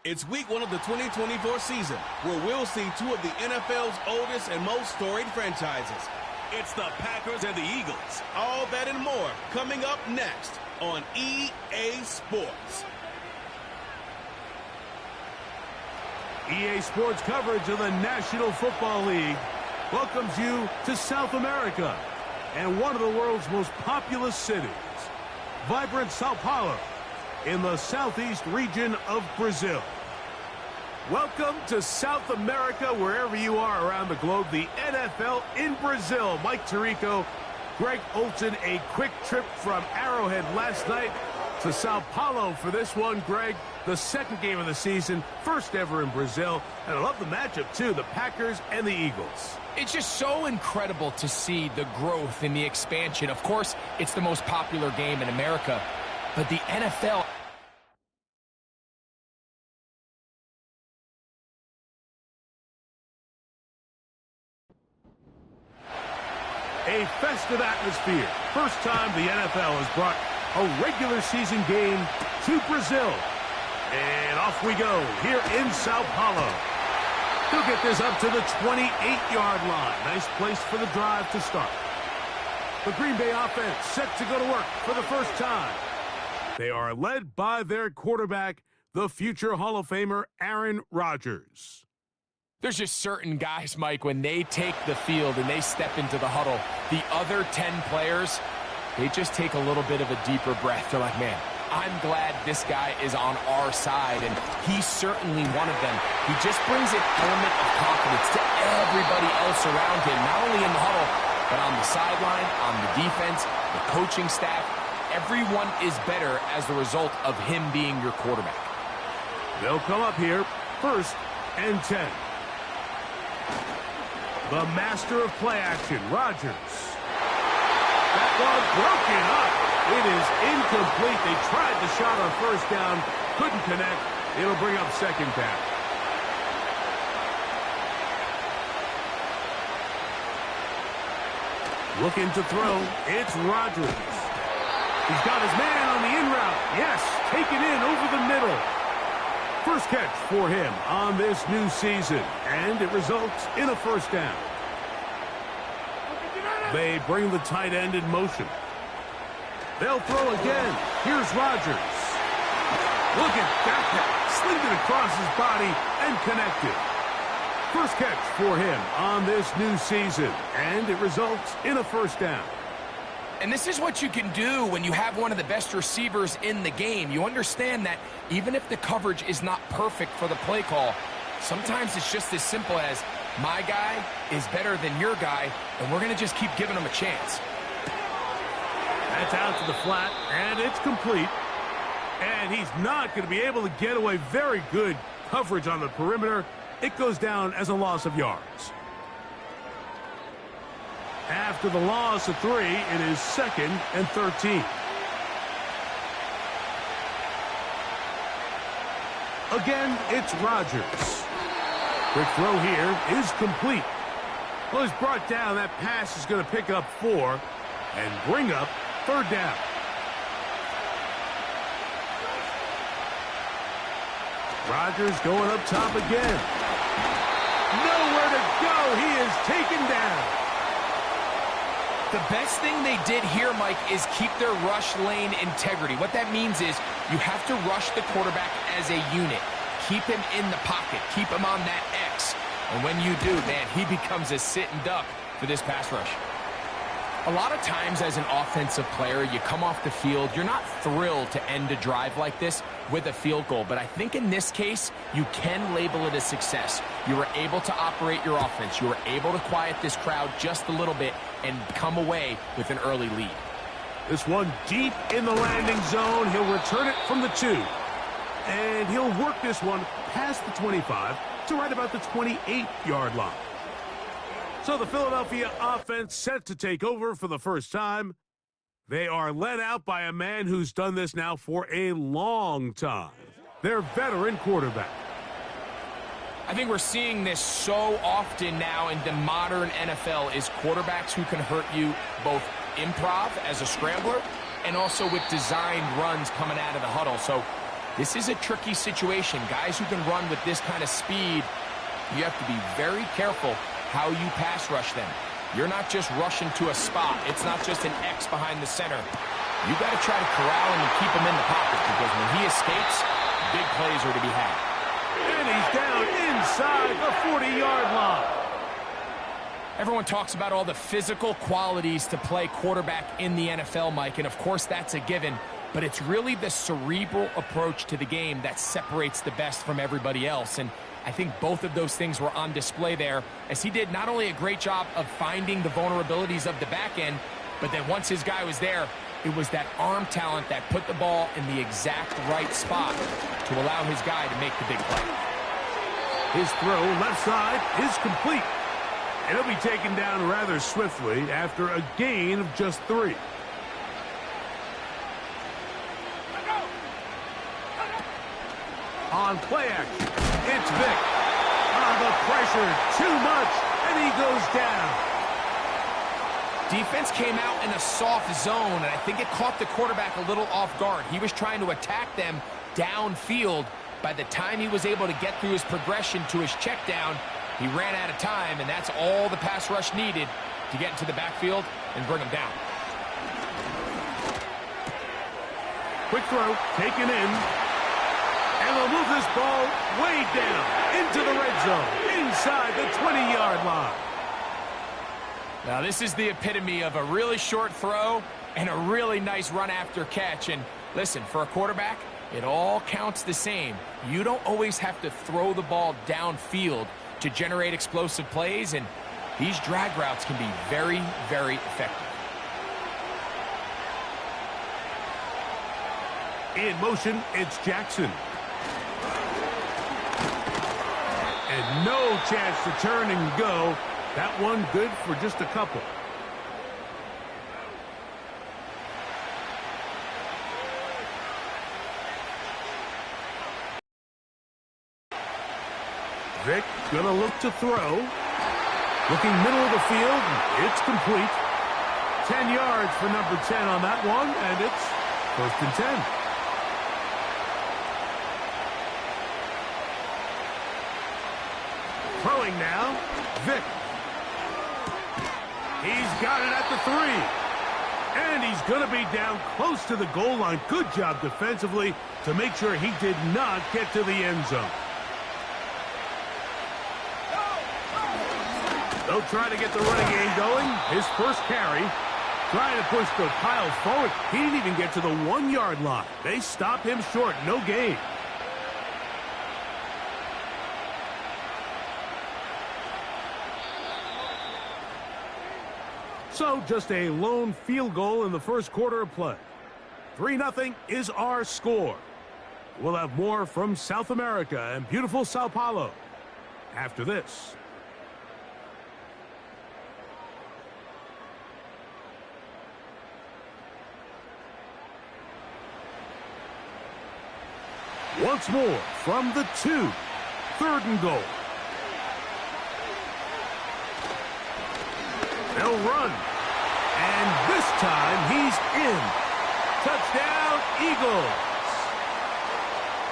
It's week 1 of the 2024 season, where we'll see two of the NFL's oldest and most storied franchises. It's the Packers and the Eagles. All that and more coming up next on EA Sports. EA Sports coverage of the National Football League welcomes you to South America and one of the world's most populous cities, vibrant Sao Paulo, in the southeast region of Brazil. Welcome to South America, wherever you are around the globe, the NFL in Brazil. Mike Tirico, Greg Olson, a quick trip from Arrowhead last night to Sao Paulo for this one. Greg, the second game of the season, first ever in Brazil, and I love the matchup too, the Packers and the Eagles. It's just so incredible to see the growth and the expansion. Of course, it's the most popular game in America, but the NFL... A festive atmosphere. First time the NFL has brought a regular season game to Brazil. And off we go here in Sao Paulo. He'll get this up to the 28-yard line. Nice place for the drive to start. The Green Bay offense set to go to work for the first time. They are led by their quarterback, the future Hall of Famer, Aaron Rodgers. There's just certain guys, Mike, when they take the field and they step into the huddle, the other 10 players, they just take a little bit of a deeper breath. They're like, man, I'm glad this guy is on our side, and he's certainly one of them. He just brings an element of confidence to everybody else around him, not only in the huddle, but on the sideline, on the defense, the coaching staff. Everyone is better as the result of him being your quarterback. They'll come up here, 1st and 10. The master of play action, Rodgers. That ball broken up. It is incomplete. They tried the shot on first down, couldn't connect. It'll bring up second down. Looking to throw. It's Rodgers. He's got his man on the in route. Yes, taken in over the middle. First catch for him on this new season, and it results in a first down. They bring the tight end in motion. They'll throw again. Here's Rodgers. Look at that pass. Slinged it across his body and connected. First catch for him on this new season, and it results in a first down. And this is what you can do when you have one of the best receivers in the game. You understand that even if the coverage is not perfect for the play call, sometimes it's just as simple as, my guy is better than your guy, and we're going to just keep giving him a chance. That's out to the flat, and it's complete. And he's not going to be able to get away. Very good coverage on the perimeter. It goes down as a loss of yards. After the loss of 3, it is 2nd and 13. Again, it's Rodgers. Quick throw here is complete. Well, he's brought down. That pass is going to pick up 4 and bring up 3rd down. Rodgers going up top again. Nowhere to go. He is taken down. The best thing they did here, Mike, is keep their rush lane integrity. What that means is you have to rush the quarterback as a unit. Keep him in the pocket. Keep him on that X. And when you do, man, he becomes a sitting duck for this pass rush. A lot of times as an offensive player, you come off the field, you're not thrilled to end a drive like this with a field goal. But I think in this case, you can label it a success. You were able to operate your offense. You were able to quiet this crowd just a little bit and come away with an early lead. This one deep in the landing zone. He'll return it from the 2. And he'll work this one past the 25 to right about the 28-yard line. So the Philadelphia offense set to take over for the first time. They are led out by a man who's done this now for a long time. Their veteran quarterback. I think we're seeing this so often now in the modern NFL is quarterbacks who can hurt you both improv as a scrambler and also with designed runs coming out of the huddle. So This is a tricky situation. Guys who can run with this kind of speed, you have to be very careful how you pass rush them. You're not just rushing to a spot. It's not just an X behind the center. You got to try to corral him and keep him in the pocket, because when he escapes, big plays are to be had. And he's down inside the 40-yard line. Everyone talks about all the physical qualities to play quarterback in the NFL, Mike, and of course that's a given, but it's really the cerebral approach to the game that separates the best from everybody else, and I think both of those things were on display there, as he did not only a great job of finding the vulnerabilities of the back end, but then once his guy was there, it was that arm talent that put the ball in the exact right spot to allow his guy to make the big play. His throw left side is complete. And he'll be taken down rather swiftly after a gain of just 3. On play action, it's Vick. The pressure, too much, and he goes down. Defense came out in a soft zone, and I think it caught the quarterback a little off guard. He was trying to attack them downfield. By the time he was able to get through his progression to his check down, he ran out of time, and that's all the pass rush needed to get into the backfield and bring him down. Quick throw, taken in. And they'll move this ball way down into the red zone, inside the 20-yard line. Now, this is the epitome of a really short throw and a really nice run after catch. And listen, for a quarterback, it all counts the same. You don't always have to throw the ball downfield to generate explosive plays, and these drag routes can be very, very effective. In motion, it's Jackson. And no chance to turn and go. That one good for just a couple. Vick gonna look to throw. Looking middle of the field. It's complete. 10 yards for number 10 on that one, and it's 1st and 10. Throwing now, Vick. He's got it at the 3. And he's going to be down close to the goal line. Good job defensively to make sure he did not get to the end zone. They'll try to get the running game going. His first carry, trying to push the pile forward. He didn't even get to the 1-yard line. They stop him short. No gain. So just a lone field goal in the first quarter of play. 3-0 is our score. We'll have more from South America and beautiful Sao Paulo after this. Once more from the 2. 3rd and goal. They'll run. And this time he's in. Touchdown, Eagles.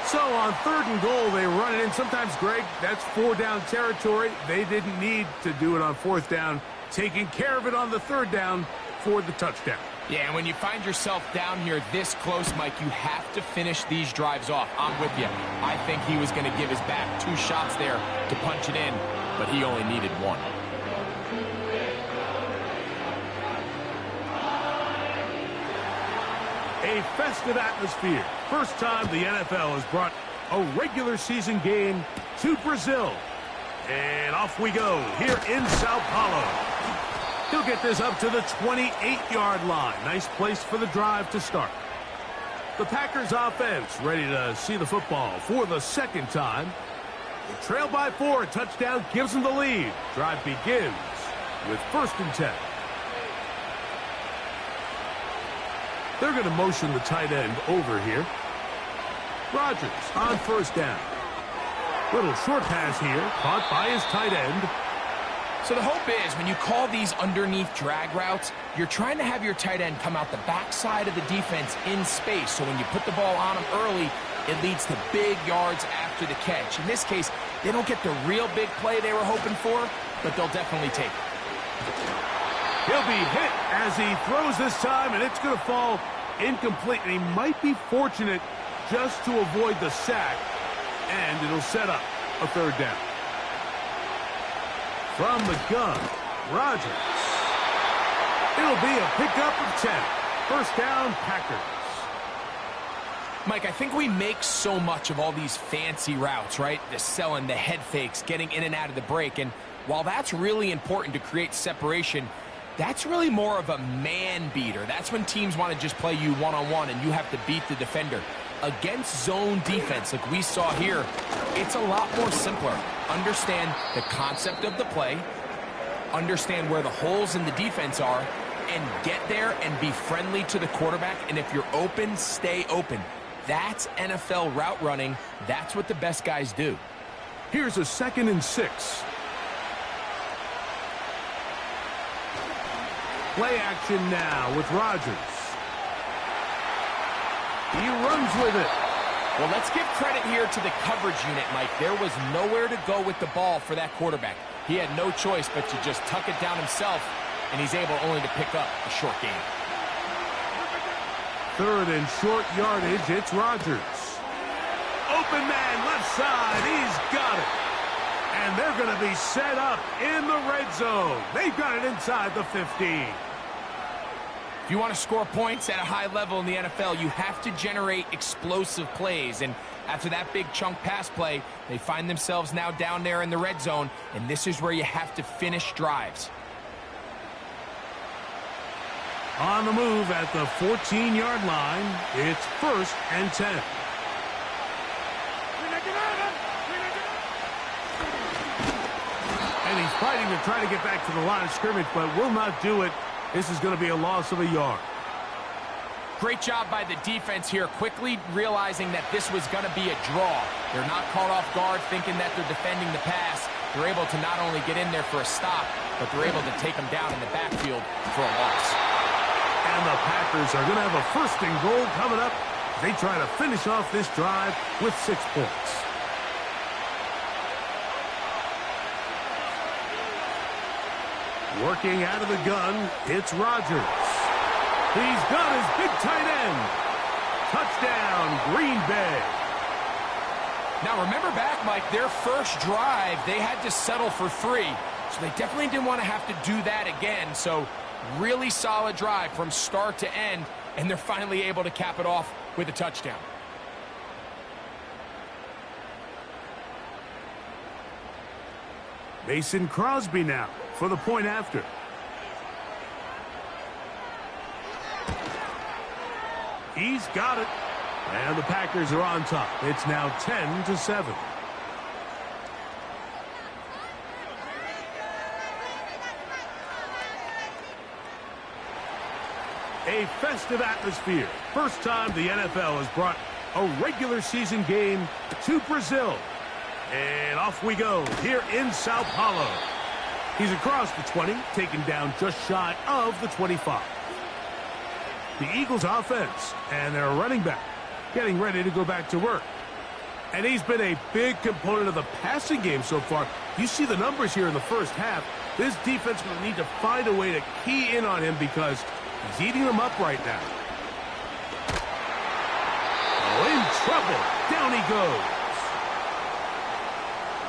So on 3rd and goal, they run it in. Sometimes, Greg, that's 4-down territory. They didn't need to do it on 4th down. Taking care of it on the 3rd down for the touchdown. Yeah, and when you find yourself down here this close, Mike, you have to finish these drives off. I'm with you. I think he was going to give his back 2 shots there to punch it in, but he only needed 1. A festive atmosphere. First time the NFL has brought a regular season game to Brazil. And off we go here in Sao Paulo. He'll get this up to the 28-yard line. Nice place for the drive to start. The Packers offense ready to see the football for the 2nd time. The trail by 4. Touchdown gives them the lead. Drive begins with 1st and 10. They're going to motion the tight end over here. Rodgers on 1st down. Little short pass here, caught by his tight end. So the hope is when you call these underneath drag routes, you're trying to have your tight end come out the backside of the defense in space. So when you put the ball on him early, it leads to big yards after the catch. In this case, they don't get the real big play they were hoping for, but they'll definitely take it. He'll be hit as he throws this time, and it's going to fall incomplete. And he might be fortunate just to avoid the sack, and it'll set up a third down. From the gun, Rodgers. It'll be a pickup of 10. First down, Packers. Mike, I think we make so much of all these fancy routes, right? The selling, the head fakes, getting in and out of the break. And while that's really important to create separation, that's really more of a man beater. That's when teams want to just play you one-on-one and you have to beat the defender. Against zone defense like we saw here, it's a lot more simpler. Understand the concept of the play, understand where the holes in the defense are, and get there and be friendly to the quarterback. And if you're open, stay open. That's NFL route running. That's what the best guys do. Here's a 2nd and 6. Play action now with Rodgers. He runs with it. Well, let's give credit here to the coverage unit, Mike. There was nowhere to go with the ball for that quarterback. He had no choice but to just tuck it down himself, and he's able only to pick up a short gain. 3rd and short yardage, it's Rodgers. Open man, left side, he's got it. And they're going to be set up in the red zone. They've got it inside the 15. If you want to score points at a high level in the NFL, you have to generate explosive plays. And after that big chunk pass play, they find themselves now down there in the red zone, and this is where you have to finish drives. On the move at the 14-yard line, it's 1st and 10. And he's fighting to try to get back to the line of scrimmage, but will not do it. This is going to be a loss of a yard. Great job by the defense here, quickly realizing that this was going to be a draw. They're not caught off guard thinking that they're defending the pass. They're able to not only get in there for a stop, but they're able to take them down in the backfield for a loss. And the Packers are going to have a 1st and goal coming up. They try to finish off this drive with 6 points. Working out of the gun, it's Rodgers. He's got his big tight end. Touchdown, Green Bay. Now remember back, Mike, their first drive, they had to settle for 3. So they definitely didn't want to have to do that again. So really solid drive from start to end, and they're finally able to cap it off with a touchdown. Mason Crosby now for the point after. He's got it. And the Packers are on top. It's now 10-7. A festive atmosphere. First time the NFL has brought a regular season game to Brazil. And off we go here in Sao Paulo. He's across the 20, taken down just shy of the 25. The Eagles offense and their running back getting ready to go back to work. And he's been a big component of the passing game so far. You see the numbers here in the first half. This defense will need to find a way to key in on him because he's eating them up right now. Oh, in trouble. Down he goes.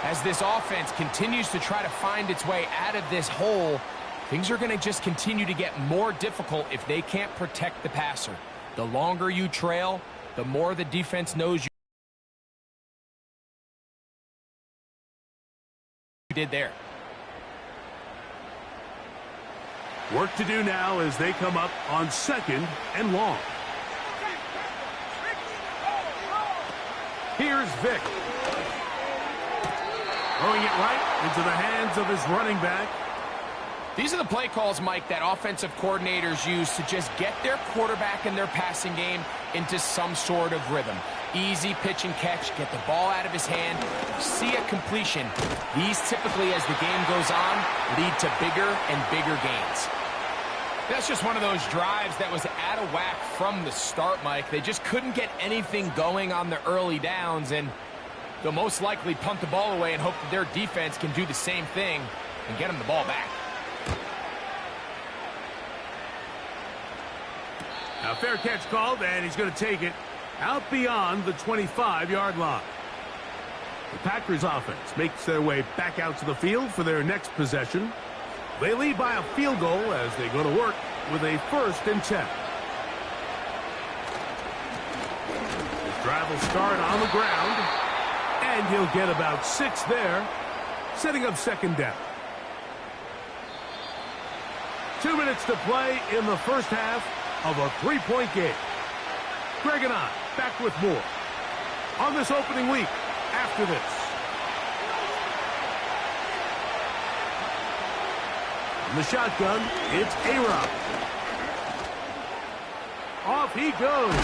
As this offense continues to try to find its way out of this hole, things are going to just continue to get more difficult if they can't protect the passer. The longer you trail, the more the defense knows you did there. Work to do now as they come up on 2nd and long. Here's Vick. Throwing it right into the hands of his running back. These are the play calls, Mike, that offensive coordinators use to just get their quarterback and their passing game into some sort of rhythm. Easy pitch and catch, get the ball out of his hand, see a completion. These typically, as the game goes on, lead to bigger and bigger gains. That's just one of those drives that was out of whack from the start, Mike. They just couldn't get anything going on the early downs, and they'll most likely punt the ball away and hope that their defense can do the same thing and get them the ball back. Now, fair catch called, and he's going to take it out beyond the 25-yard line. The Packers offense makes their way back out to the field for their next possession. They lead by a field goal as they go to work with a 1st and 10. His drive will start on the ground, and he'll get about 6 there, setting up 2nd down. 2 minutes to play in the first half of a 3-point game. Greg and I back with more on this opening week after this. In the shotgun, it's A-Rod. Off he goes.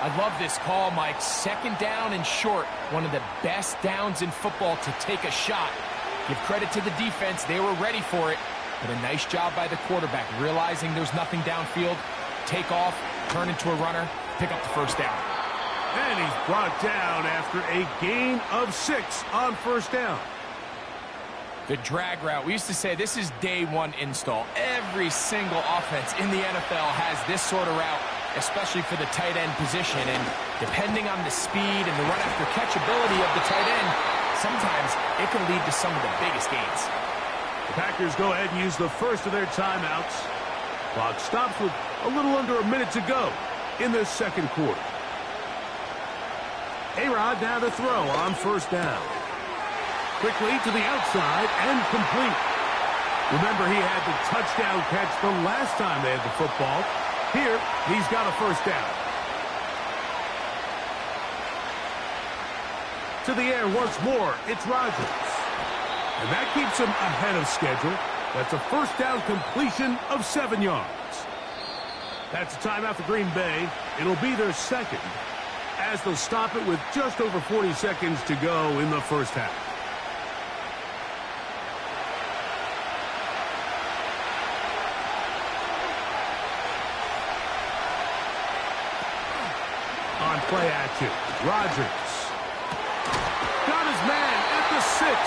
I love this call, Mike. 2nd down and short. One of the best downs in football to take a shot. Give credit to the defense. They were ready for it. But a nice job by the quarterback, realizing there's nothing downfield. Take off, turn into a runner, pick up the 1st down. And he's brought down after a gain of 6 on 1st down. The drag route. We used to say this is day 1 install. Every single offense in the NFL has this sort of route, especially for the tight end position. And depending on the speed and the run-after-catch ability of the tight end, sometimes it can lead to some of the biggest gains. The Packers go ahead and use the first of their timeouts. Clock stops with a little under a minute to go in the 2nd quarter. A-Rod now to throw on 1st down. Quickly to the outside and complete. Remember, he had the touchdown catch the last time they had the football. Here, he's got a 1st down. To the air once more, it's Rodgers. And that keeps him ahead of schedule. That's a 1st down completion of 7 yards. That's a timeout for Green Bay. It'll be their 2nd, as they'll stop it with just over 40 seconds to go in the 1st half. On play action, Rodgers got his man at the 6.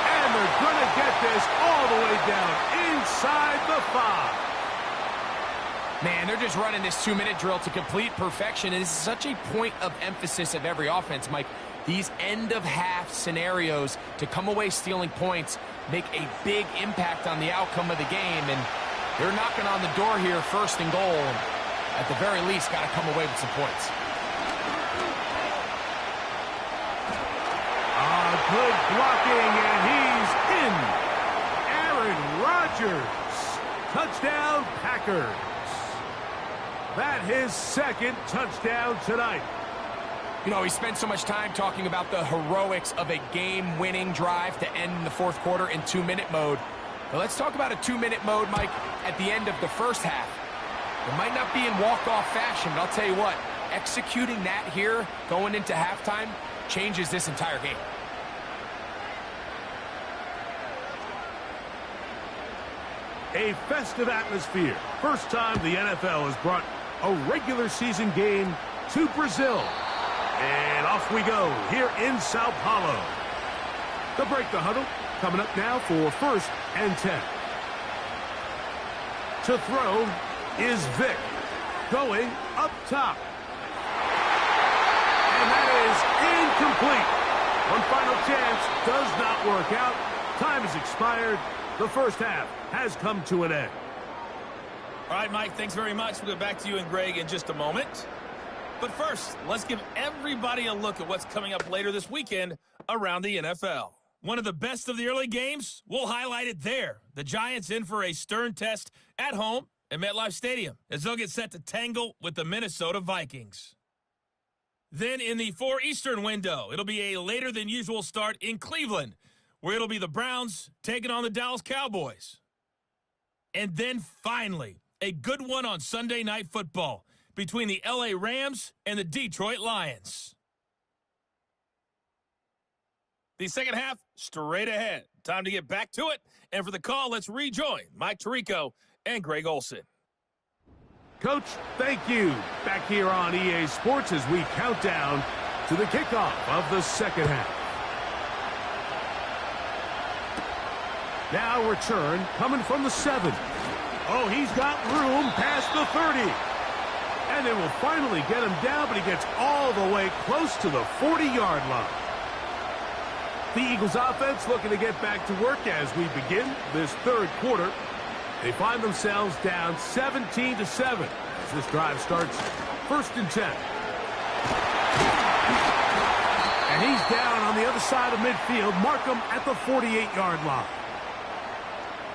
And they're going to get this all the way down inside the 5. Man, they're just running this 2-minute drill to complete perfection. And this is such a point of emphasis of every offense, Mike. These end-of-half scenarios to come away stealing points make a big impact on the outcome of the game. And they're knocking on the door here, 1st and goal. And at the very least, got to come away with some points. Good blocking, and he's in. Aaron Rodgers. Touchdown, Packers. That his 2nd touchdown tonight. You know, he spent so much time talking about the heroics of a game-winning drive to end in the 4th quarter in 2-minute mode. But let's talk about a 2-minute mode, Mike, at the end of the 1st half. It might not be in walk-off fashion, but I'll tell you what, executing that here going into halftime changes this entire game. A festive atmosphere. First time the NFL has brought a regular season game to Brazil. And off we go here in Sao Paulo. The break the huddle coming up now for 1st and 10. To throw is Vic. Going up top. And that is incomplete. One final chance does not work out. Time has expired. The 1st half has come to an end. All right, Mike, thanks very much. We'll get back to you and Greg in just a moment. But first, let's give everybody a look at what's coming up later this weekend around the NFL. One of the best of the early games, we'll highlight it there. The Giants in for a stern test at home at MetLife Stadium as they'll get set to tangle with the Minnesota Vikings. Then in the 4 Eastern window, it'll be a later than usual start in Cleveland, where it'll be the Browns taking on the Dallas Cowboys. And then finally, a good one on Sunday Night Football between the LA Rams and the Detroit Lions. The second half, straight ahead. Time to get back to it. And for the call, let's rejoin Mike Tirico and Greg Olson. Coach, thank you. Back here on EA Sports as we count down to the kickoff of the second half. Now return coming from the 7. Oh, he's got room past the 30. And they will finally get him down, but he gets all the way close to the 40-yard line. The Eagles offense looking to get back to work as we begin this third quarter. They find themselves down 17-7 as this drive starts 1st and 10. And he's down on the other side of midfield. Mark him at the 48-yard line.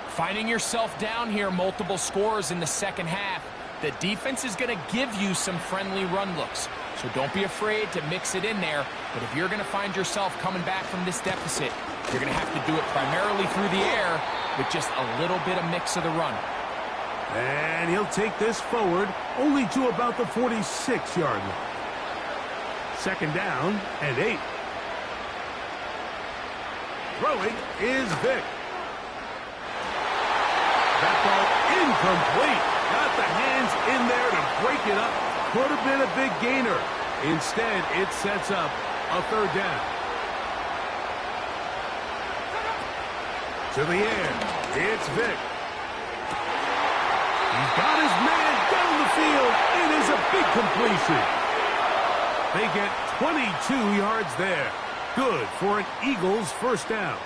Finding yourself down here, multiple scores in the second half. The defense is going to give you some friendly run looks. So don't be afraid to mix it in there. But if you're going to find yourself coming back from this deficit, you're going to have to do it primarily through the air with just a little bit of mix of the run. And he'll take this forward only to about the 46-yard line. 2nd down and 8. Throwing is Vick. That ball incomplete. Got the hands in there to break it up. Could have been a big gainer. Instead, it sets up a 3rd down. To the air. It's Vick. He's got his man down the field. It is a big completion. They get 22 yards there. Good for an Eagles 1st down.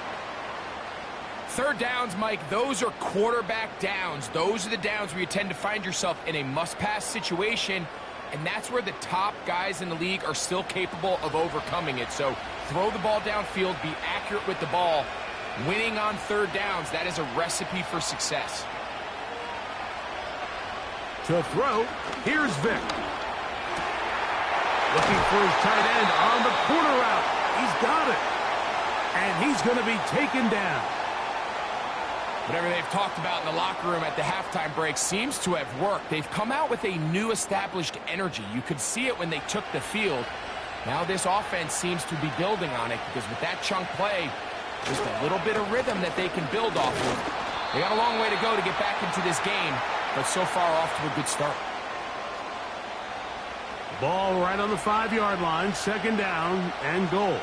3rd downs, Mike, those are quarterback downs. Those are the downs where you tend to find yourself in a must-pass situation, and that's where the top guys in the league are still capable of overcoming it. So throw the ball downfield, be accurate with the ball. Winning on 3rd downs, that is a recipe for success. To throw, here's Vick. Looking for his tight end on the corner route. He's got it. And he's going to be taken down. Whatever they've talked about in the locker room at the halftime break seems to have worked. They've come out with a new established energy. You could see it when they took the field. Now this offense seems to be building on it because with that chunk play, just a little bit of rhythm that they can build off of. They got a long way to go to get back into this game, but so far off to a good start. Ball right on the 5-yard line, 2nd down and goal.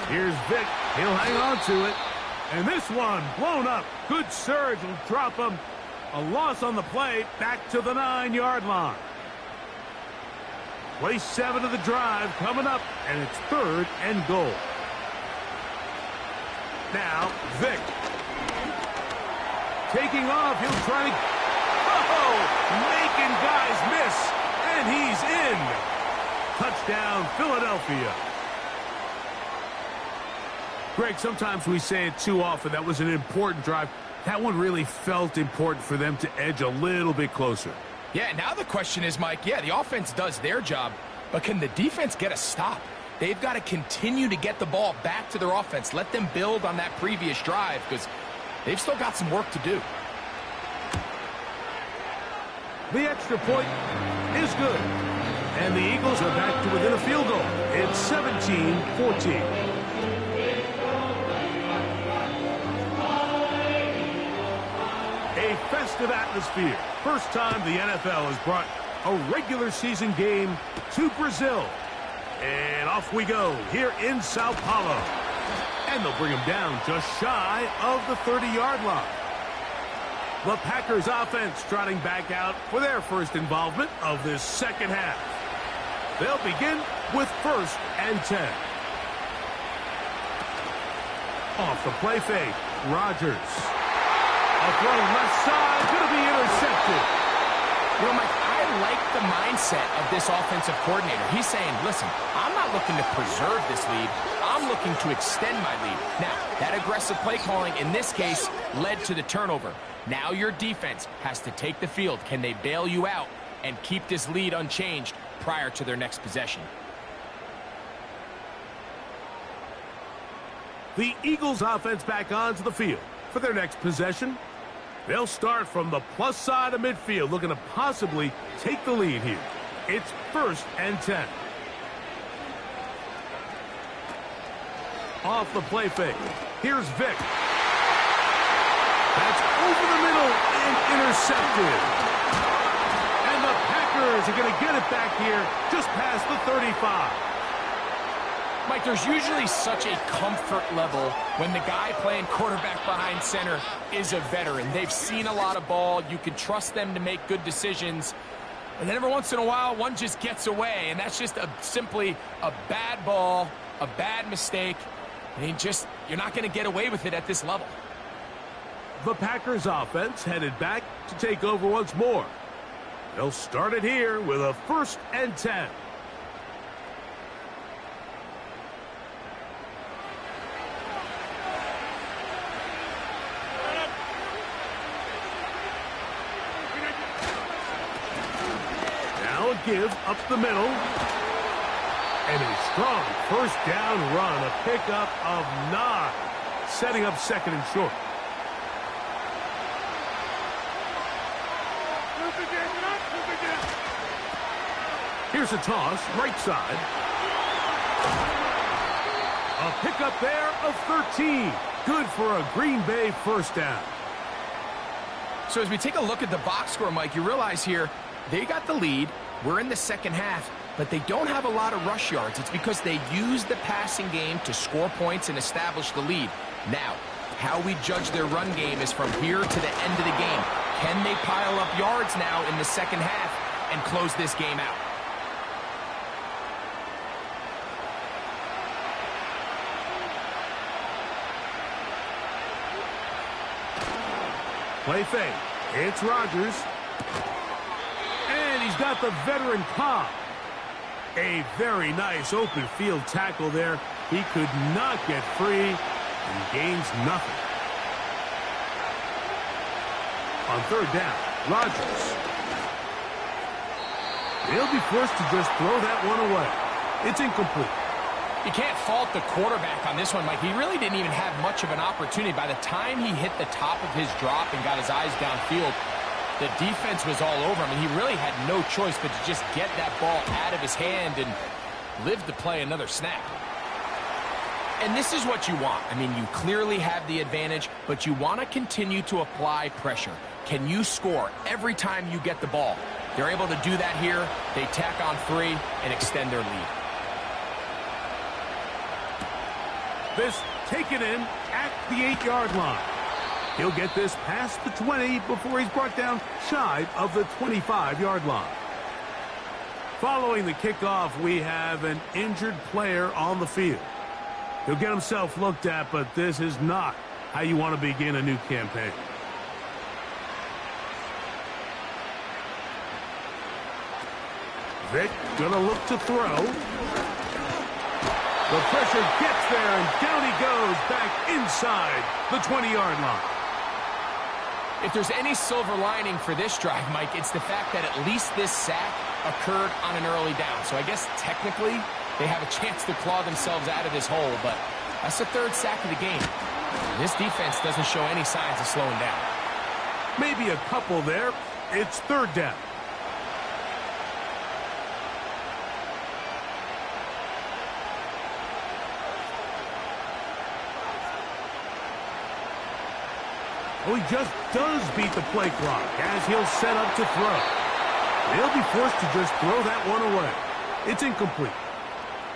Here's Vick. He'll hang on to it. And this one blown up. Good surge will drop him. A loss on the play back to the 9-yard line. Play 7 of the drive coming up, and it's 3rd and goal. Now, Vick. Taking off, he'll try to... Oh! Making guys miss, and he's in. Touchdown, Philadelphia. Greg, sometimes we say it too often. That was an important drive. That one really felt important for them to edge a little bit closer. Yeah, now the question is, Mike, yeah, the offense does their job, but can the defense get a stop? They've got to continue to get the ball back to their offense. Let them build on that previous drive because they've still got some work to do. The extra point is good. And the Eagles are back to within a field goal. It's 17-14. A festive atmosphere. First time the NFL has brought a regular season game to Brazil. And off we go here in Sao Paulo. And they'll bring him down just shy of the 30-yard line. The Packers offense trotting back out for their first involvement of this second half. They'll begin with 1st and 10. Off the play fake, Rodgers. A throw left side, going to be intercepted. You know, Mike, I like the mindset of this offensive coordinator. He's saying, listen, I'm not looking to preserve this lead. I'm looking to extend my lead. Now, that aggressive play calling in this case led to the turnover. Now your defense has to take the field. Can they bail you out and keep this lead unchanged prior to their next possession? The Eagles offense back onto the field for their next possession. They'll start from the plus side of midfield, looking to possibly take the lead here. It's 1st and 10. Off the play fake. Here's Vic. That's over the middle and intercepted. And the Packers are going to get it back here just past the 35. Mike, there's usually such a comfort level when the guy playing quarterback behind center is a veteran. They've seen a lot of ball. You can trust them to make good decisions. And then every once in a while, one just gets away, and that's just simply a bad ball, a bad mistake. I mean, you're not going to get away with it at this level. The Packers offense headed back to take over once more. They'll start it here with a 1st and 10. Give up the middle. And a strong 1st down run, a pickup of 9, setting up 2nd and short. Here's a toss, right side. A pickup there of 13. Good for a Green Bay 1st down. So as we take a look at the box score, Mike, you realize here they got the lead. We're in the 2nd half, but they don't have a lot of rush yards. It's because they use the passing game to score points and establish the lead. Now, how we judge their run game is from here to the end of the game. Can they pile up yards now in the 2nd half and close this game out? Play fake. It's Rodgers. And he's got the veteran Cobb. A very nice open field tackle there. He could not get free and gains nothing. On 3rd down, Rodgers. He'll be forced to just throw that one away. It's incomplete. You can't fault the quarterback on this one, Mike. He really didn't even have much of an opportunity. By the time he hit the top of his drop and got his eyes downfield, the defense was all over him, and he really had no choice but to just get that ball out of his hand and live to play another snap. And this is what you want. I mean, you clearly have the advantage, but you want to continue to apply pressure. Can you score every time you get the ball? They're able to do that here. They tack on 3 and extend their lead. This taken in at the 8-yard line. He'll get this past the 20 before he's brought down shy of the 25-yard line. Following the kickoff, we have an injured player on the field. He'll get himself looked at, but this is not how you want to begin a new campaign. Vic gonna look to throw. The pressure gets there, and down he goes back inside the 20-yard line. If there's any silver lining for this drive, Mike, it's the fact that at least this sack occurred on an early down. So I guess technically they have a chance to claw themselves out of this hole, but that's the 3rd sack of the game. This defense doesn't show any signs of slowing down. Maybe a couple there. It's 3rd down. Oh, he just does beat the play clock as he'll set up to throw. They'll be forced to just throw that one away. It's incomplete.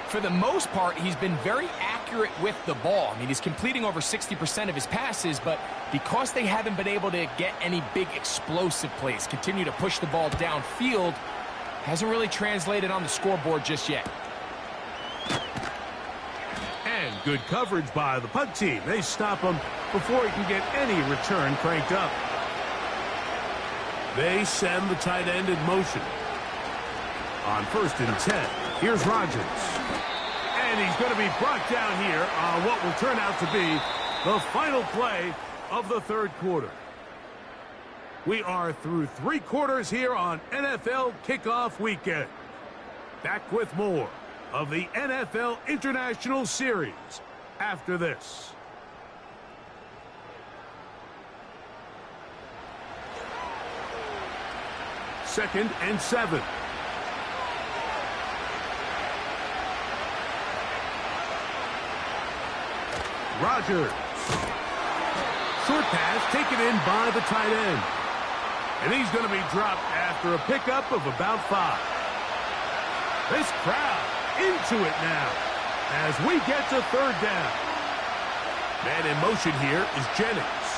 For the most part, he's been very accurate with the ball. I mean, he's completing over 60% of his passes, but because they haven't been able to get any big explosive plays, continue to push the ball downfield, hasn't really translated on the scoreboard just yet. And good coverage by the punt team. They stop him before he can get any return cranked up. They send the tight end in motion. On 1st and 10, here's Rodgers. And he's going to be brought down here on what will turn out to be the final play of the 3rd quarter. We are through 3 quarters here on NFL Kickoff Weekend. Back with more of the NFL International Series after this. Second and 7. Rodgers. Short pass taken in by the tight end. And he's going to be dropped after a pickup of about 5. This crowd into it now as we get to 3rd down. Man in motion here is Jennings.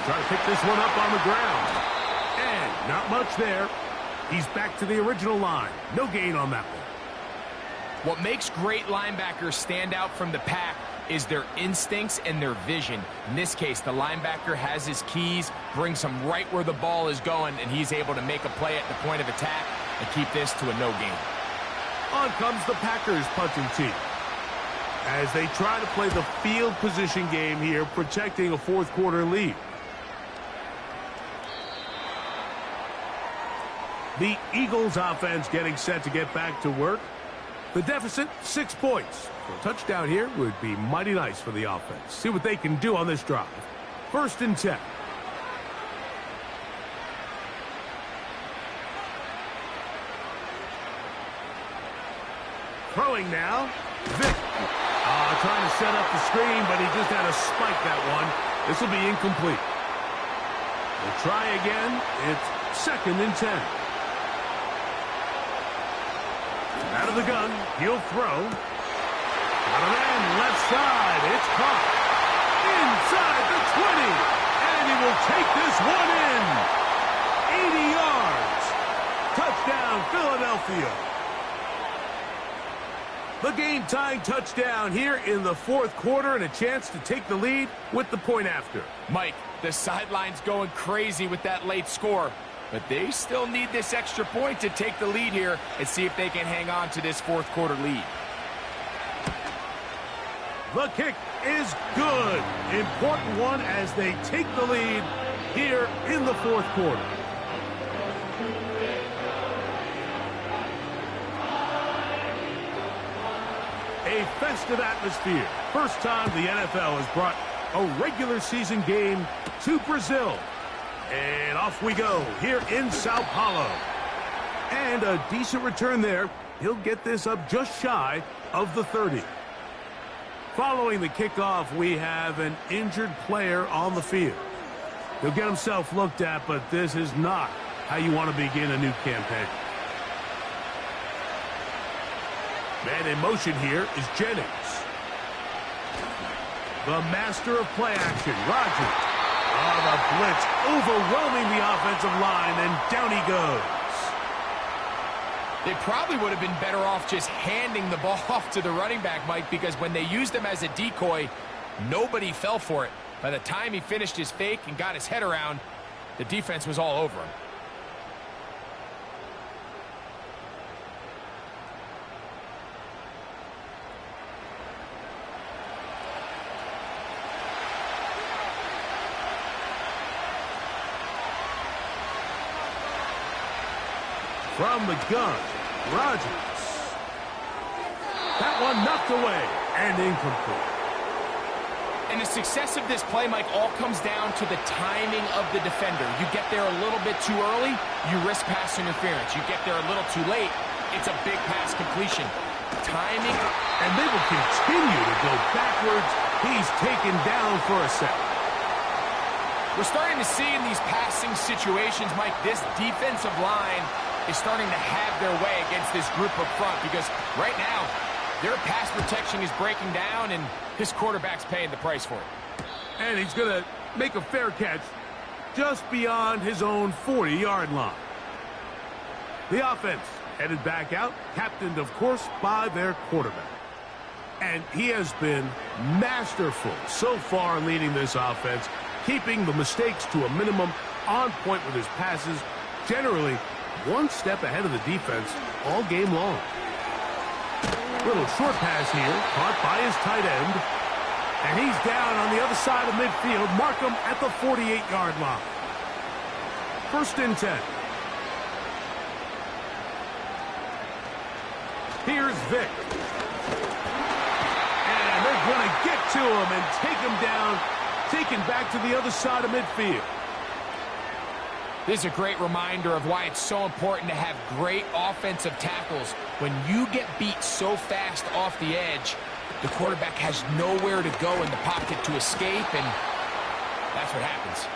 Trying to pick this one up on the ground. And not much there. He's back to the original line. No gain on that one. What makes great linebackers stand out from the pack is their instincts and their vision. In this case, the linebacker has his keys, brings him right where the ball is going, and he's able to make a play at the point of attack and keep this to a no gain. On comes the Packers punting team as they try to play the field position game here, protecting a 4th quarter lead. The Eagles offense getting set to get back to work. The deficit, 6 points. So a touchdown here would be mighty nice for the offense. See what they can do on this drive. 1st and 10. Throwing now. Vick. Trying to set up the screen, but he just had to spike that one. This will be incomplete. We'll try again. It's 2nd and 10. Out of the gun, he'll throw. Got a man left side. It's caught. Inside the 20. And he will take this one in. 80 yards. Touchdown, Philadelphia. The game-tying touchdown here in the 4th quarter and a chance to take the lead with the point after. Mike, the sideline's going crazy with that late score. But they still need this extra point to take the lead here and see if they can hang on to this 4th quarter lead. The kick is good. Important one as they take the lead here in the 4th quarter. A festive atmosphere. First time the NFL has brought a regular season game to Brazil. And off we go here in Sao Paulo. And a decent return there. He'll get this up just shy of the 30. Following the kickoff, we have an injured player on the field. He'll get himself looked at, but this is not how you want to begin a new campaign. Man in motion here is Jennings. The master of play action, Rodgers. The blitz overwhelming the offensive line, and down he goes. They probably would have been better off just handing the ball off to the running back, Mike, because when they used him as a decoy, nobody fell for it. By the time he finished his fake and got his head around, the defense was all over him. From the gun, Rodgers. That one knocked away and incomplete. And the success of this play, Mike, all comes down to the timing of the defender. You get there a little bit too early, you risk pass interference. You get there a little too late, it's a big pass completion. Timing. And they will continue to go backwards. He's taken down for a second. We're starting to see in these passing situations, Mike, this defensive line is starting to have their way against this group up front because right now their pass protection is breaking down and his quarterback's paying the price for it. And he's going to make a fair catch just beyond his own 40-yard line. The offense headed back out, captained, of course, by their quarterback. And he has been masterful so far leading this offense, keeping the mistakes to a minimum, on point with his passes, generally one step ahead of the defense all game long. Little short pass here, caught by his tight end. And he's down on the other side of midfield. Mark him at the 48-yard line. 1st and 10. Here's Vick. And they're going to get to him and take him down, taken back to the other side of midfield. This is a great reminder of why it's so important to have great offensive tackles. When you get beat so fast off the edge, The quarterback has nowhere to go in the pocket to escape, and that's what happens.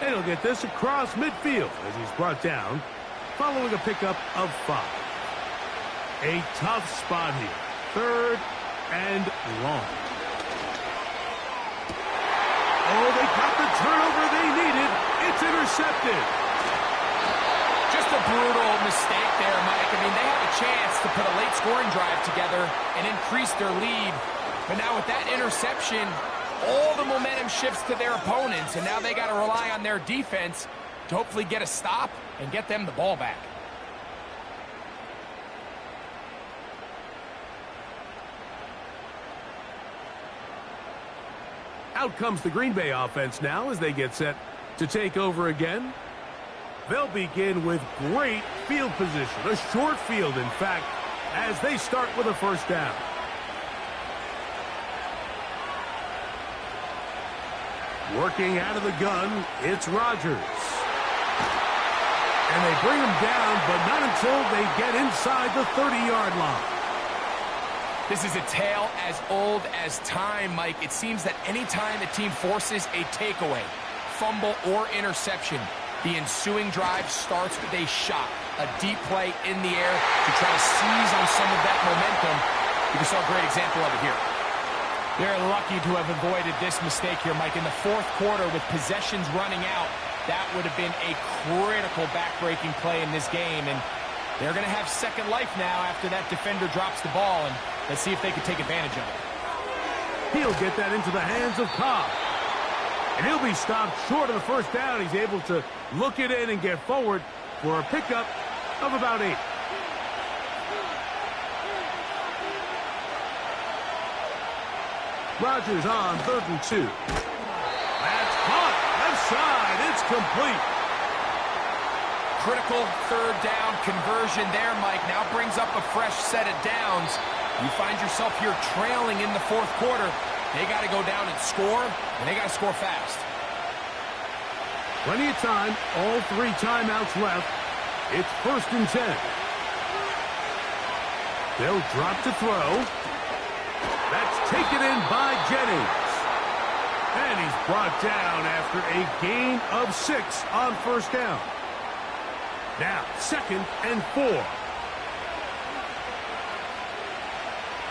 And he'll get this across midfield as he's brought down, following a pickup of 5. A tough spot here. 3rd and long. Oh, they got the turnover they needed. It's intercepted. Just a brutal mistake there, Mike. I mean, they have a chance to put a late scoring drive together and increase their lead. But now with that interception, all the momentum shifts to their opponents, and now they got to rely on their defense to hopefully get a stop and get them the ball back. Out comes the Green Bay offense now as they get set to take over again. They'll begin with great field position, a short field, in fact, as they start with a 1st down. Working out of the gun, it's Rodgers. And they bring him down, but not until they get inside the 30-yard line. This is a tale as old as time, Mike. It seems that any time a team forces a takeaway, fumble, or interception, the ensuing drive starts with a shot, a deep play in the air to try to seize on some of that momentum. You saw a great example of it here. They're lucky to have avoided this mistake here, Mike. In the 4th quarter, with possessions running out, that would have been a critical back-breaking play in this game. And they're going to have second life now after that defender drops the ball. And let's see if they can take advantage of it. He'll get that into the hands of Cobb. And he'll be stopped short of the 1st down. He's able to look it in and get forward for a pickup of about 8. Rodgers on 3rd and 2. That's caught. Left side. It's complete. Critical 3rd down conversion there, Mike. Now brings up a fresh set of downs. You find yourself here trailing in the 4th quarter. They got to go down and score, and they got to score fast. Plenty of time. All 3 timeouts left. It's 1st and 10. They'll drop to throw. That's taken in by Jennings. And he's brought down after a gain of 6 on 1st down. Now, 2nd and 4.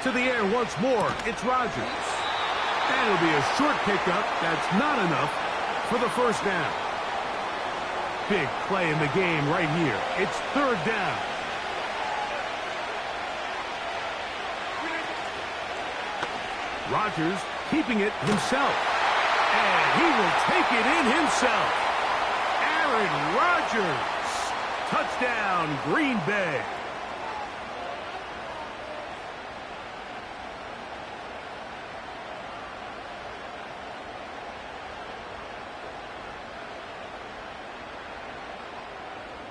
To the air once more, it's Rodgers. And it'll be a short pickup. That's not enough for the 1st down. Big play in the game right here. It's 3rd down. Rodgers keeping it himself. And he will take it in himself. Aaron Rodgers. Touchdown, Green Bay.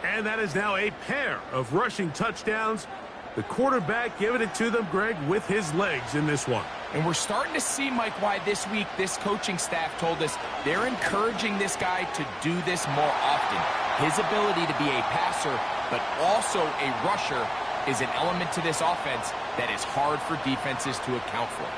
And that is now a pair of rushing touchdowns. The quarterback giving it to them, Greg, with his legs in this one. And we're starting to see, Mike, why this week this coaching staff told us they're encouraging this guy to do this more often. His ability to be a passer, but also a rusher, is an element to this offense that is hard for defenses to account for.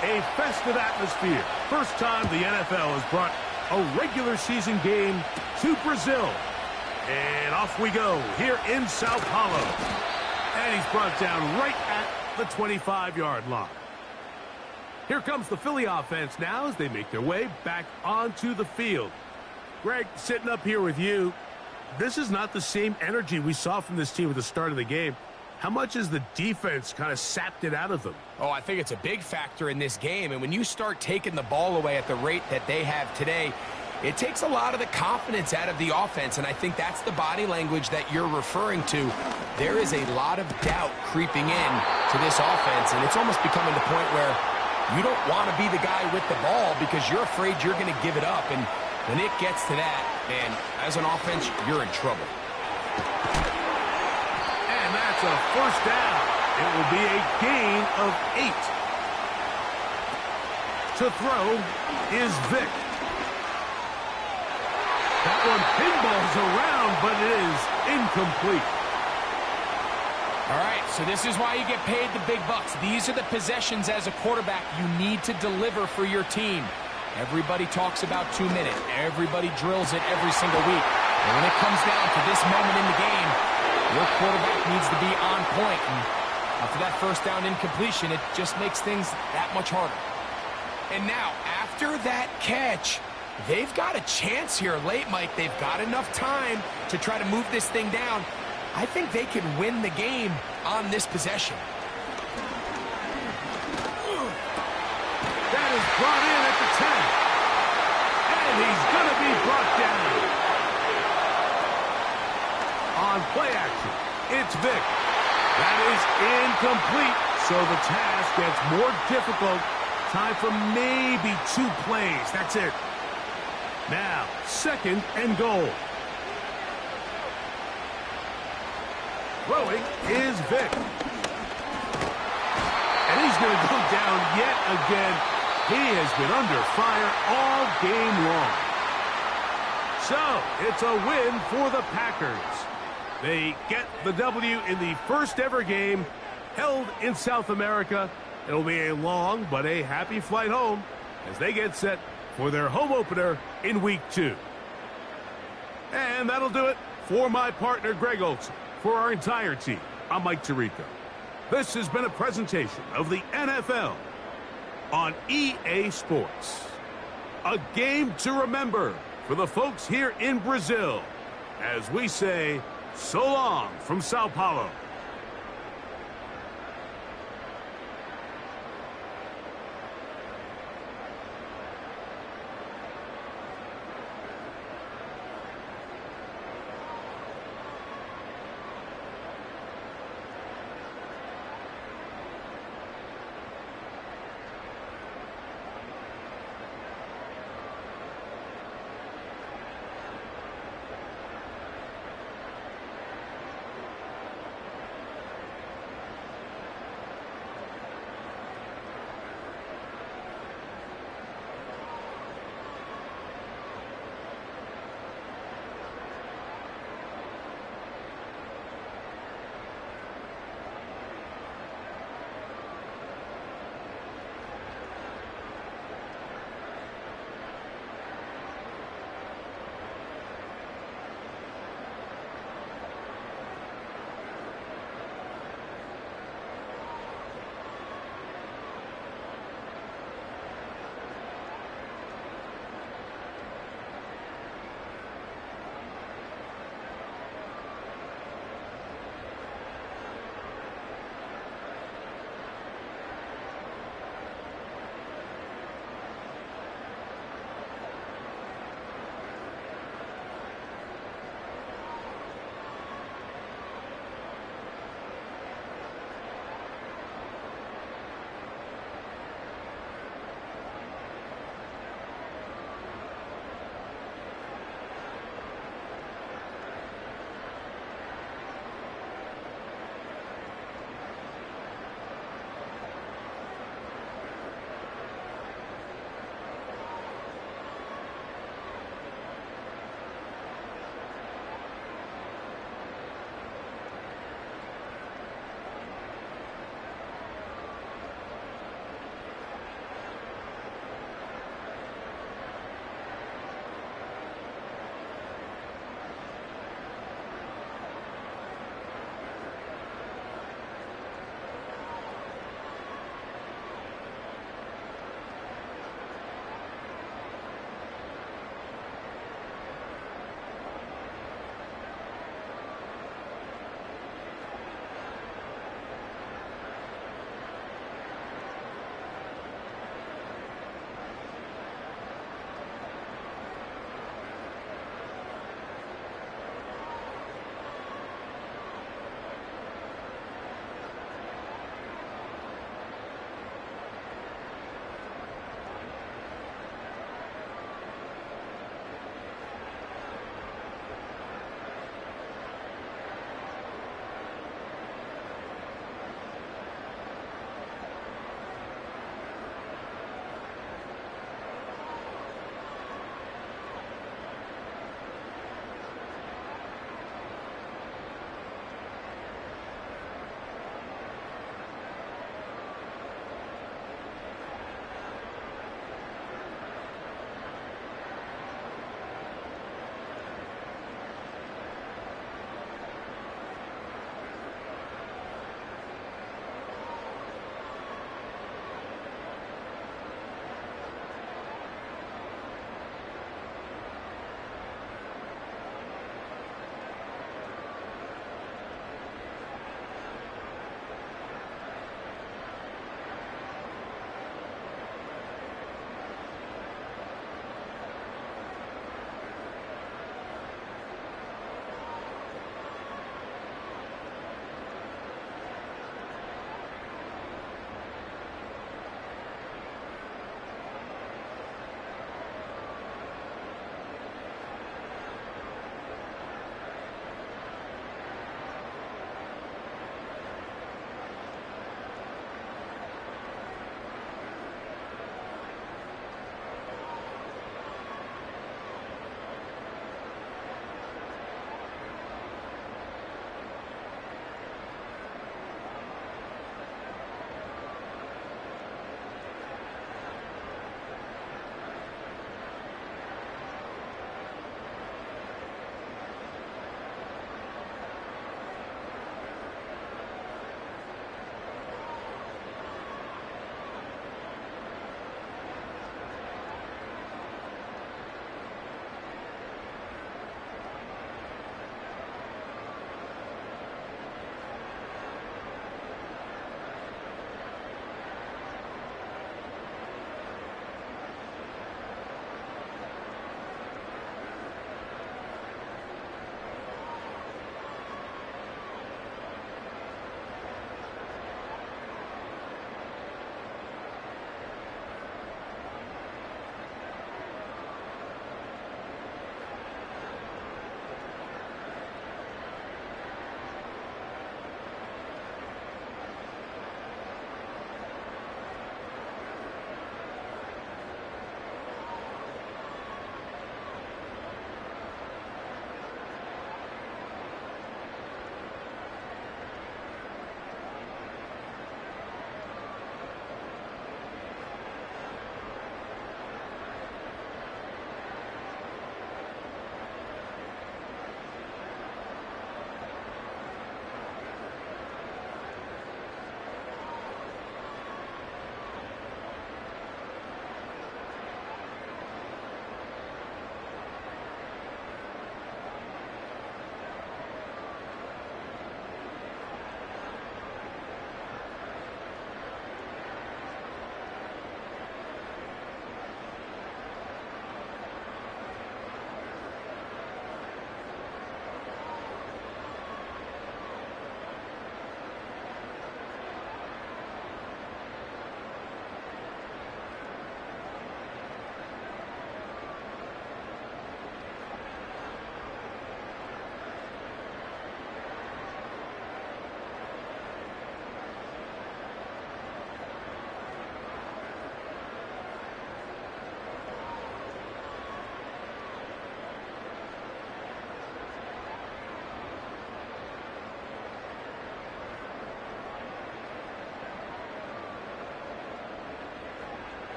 A festive atmosphere. First time the NFL has brought a regular season game to Brazil. And off we go here in Sao Paulo. And he's brought down right at the 25-yard line. Here comes the Philly offense now as they make their way back onto the field. Greg, sitting up here with you, this is not the same energy we saw from this team at the start of the game. How much has the defense kind of sapped it out of them? Oh, I think it's a big factor in this game. And when you start taking the ball away at the rate that they have today, it takes a lot of the confidence out of the offense. And I think that's the body language that you're referring to. There is a lot of doubt creeping in to this offense. And it's almost becoming the point where you don't want to be the guy with the ball because you're afraid you're going to give it up. And when it gets to that, And as an offense, you're in trouble. And that's a first down. It will be a gain of 8. To throw is Vick. That one pinballs around, but it is incomplete. All right, so this is why you get paid the big bucks. These are the possessions as a quarterback you need to deliver for your team. Everybody talks about 2 minutes. Everybody drills it every single week. And when it comes down to this moment in the game, your quarterback needs to be on point. And after that first down incompletion, it just makes things that much harder. And now, after that catch, they've got a chance here late, Mike. They've got enough time to try to move this thing down. I think they can win the game on this possession. That is brought in at the 10. And he's going to be brought down. On play action, it's Vick. That is incomplete, so the task gets more difficult. Time for maybe 2 plays. That's it. Now, 2nd and goal. Throwing is Vick. And he's going to go down yet again. He has been under fire all game long. So, it's a win for the Packers. They get the W in the first ever game held in South America. It'll be a long but a happy flight home as they get set for their home opener in Week 2. And that'll do it for my partner, Greg Olson. For our entire team, I'm Mike Tirico. This has been a presentation of the NFL on EA Sports. A game to remember for the folks here in Brazil as we say so long from Sao Paulo.